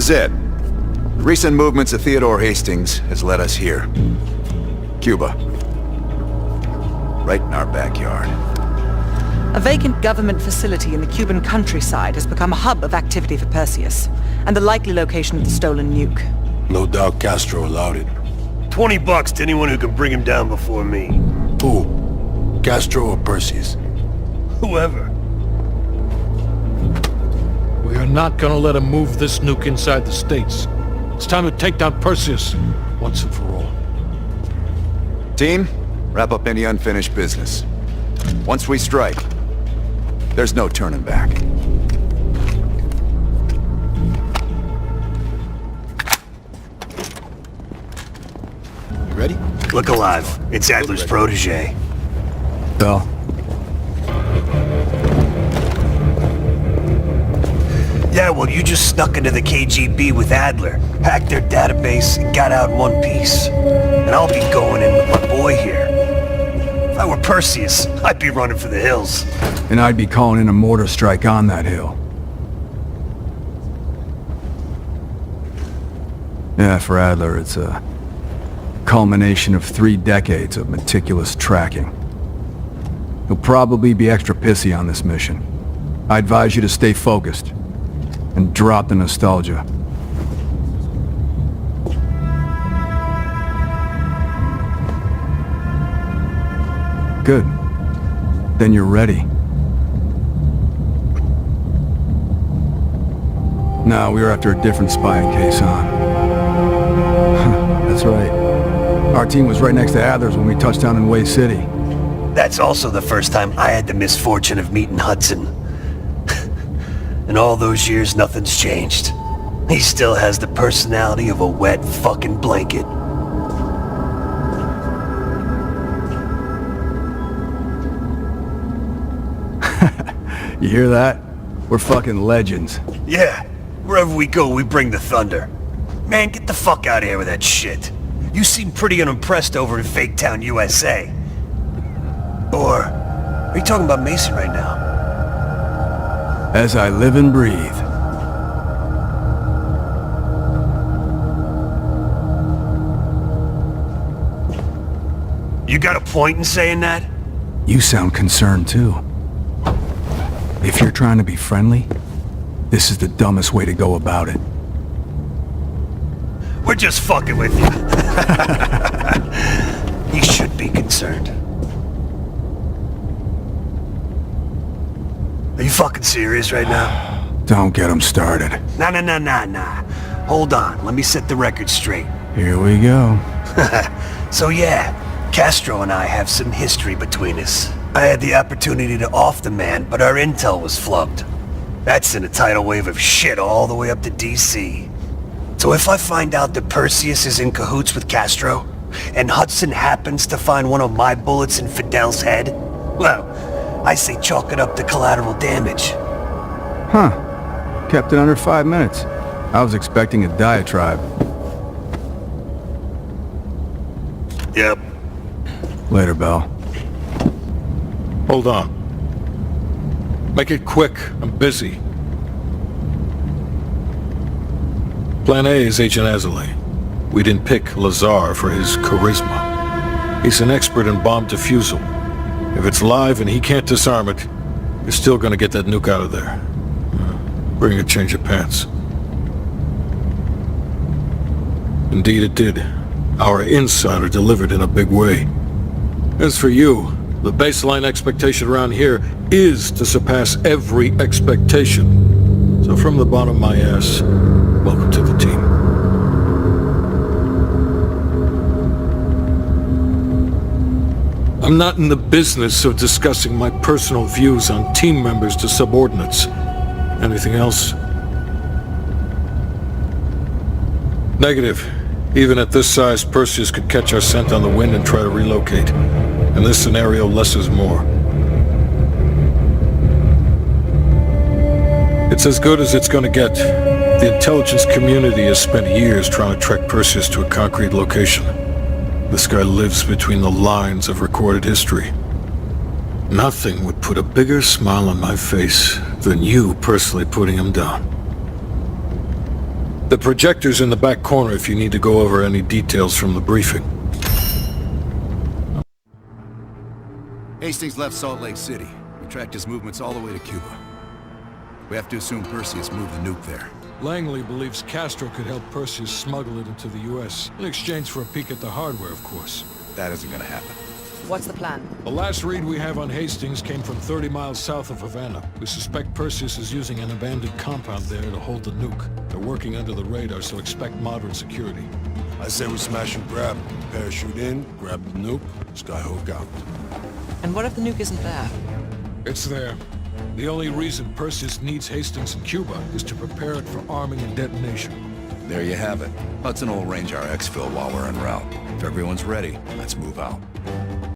is it. The recent movements of Theodore Hastings has led us here. Cuba. Right in our backyard. A vacant government facility in the Cuban countryside has become a hub of activity for Perseus, and the likely location of the stolen nuke. No doubt Castro allowed it. $20 to anyone who can bring him down before me. Who? Castro or Perseus? Whoever. We are not gonna let him move this nuke inside the States. It's time to take down Perseus, once and for all. Team, wrap up any unfinished business. Once we strike, there's no turning back. You ready? Look alive. It's Adler's protege. Bell. Yeah, well, you just snuck into the KGB with Adler, hacked their database, and got out in one piece. And I'll be going in with my boy here. If I were Perseus, I'd be running for the hills. And I'd be calling in a mortar strike on that hill. Yeah, for Adler, it's a culmination of 3 decades of meticulous tracking. He'll probably be extra pissy on this mission. I advise you to stay focused and drop the nostalgia. Good. Then you're ready. No, we were after a different spying case, huh? That's right. Our team was right next to Adler's when we touched down in Way City. That's also the first time I had the misfortune of meeting Hudson. In all those years, nothing's changed. He still has the personality of a wet fucking blanket. You hear that? We're fucking legends. Yeah, wherever we go, we bring the thunder. Man, get the fuck out of here with that shit. You seem pretty unimpressed over in Fake Town, USA. Or, are you talking about Mason right now? As I live and breathe. You got a point in saying that? You sound concerned too. If you're trying to be friendly, this is the dumbest way to go about it. We're just fucking with you. You should be concerned. Are you fucking serious right now? Don't get him started. Nah. Hold on, let me set the record straight. Here we go. So yeah, Castro and I have some history between us. I had the opportunity to off the man, but our intel was flubbed. That's in a tidal wave of shit all the way up to DC. So if I find out that Perseus is in cahoots with Castro, and Hudson happens to find one of my bullets in Fidel's head, well, I say chalk it up to collateral damage. Huh. Kept it under 5 minutes. I was expecting a diatribe. Yep. Later, Bell. Hold on. Make it quick. I'm busy. Plan A is Agent Azalea. We didn't pick Lazar for his charisma. He's an expert in bomb defusal. If it's live and he can't disarm it, you're still gonna get that nuke out of there. Bring a change of pants. Indeed it did. Our insider delivered in a big way. As for you, the baseline expectation around here is to surpass every expectation. So from the bottom of my ass, welcome to the team. I'm not in the business of discussing my personal views on team members to subordinates. Anything else? Negative. Even at this size, Perseus could catch our scent on the wind and try to relocate. In this scenario, less is more. It's as good as it's gonna get. The intelligence community has spent years trying to track Perseus to a concrete location. This guy lives between the lines of recorded history. Nothing would put a bigger smile on my face than you personally putting him down. The projector's in the back corner if you need to go over any details from the briefing. Hastings left Salt Lake City. We tracked his movements all the way to Cuba. We have to assume Perseus moved the nuke there. Langley believes Castro could help Perseus smuggle it into the U.S. in exchange for a peek at the hardware, of course. That isn't gonna happen. What's the plan? The last read we have on Hastings came from 30 miles south of Havana. We suspect Perseus is using an abandoned compound there to hold the nuke. They're working under the radar, so expect modern security. I say we smash and grab. Parachute in, grab the nuke, skyhook out. And what if the nuke isn't there? It's there. The only reason Perseus needs Hastings in Cuba is to prepare it for arming and detonation. There you have it. Hudson will arrange our exfil while we're en route. If everyone's ready, let's move out.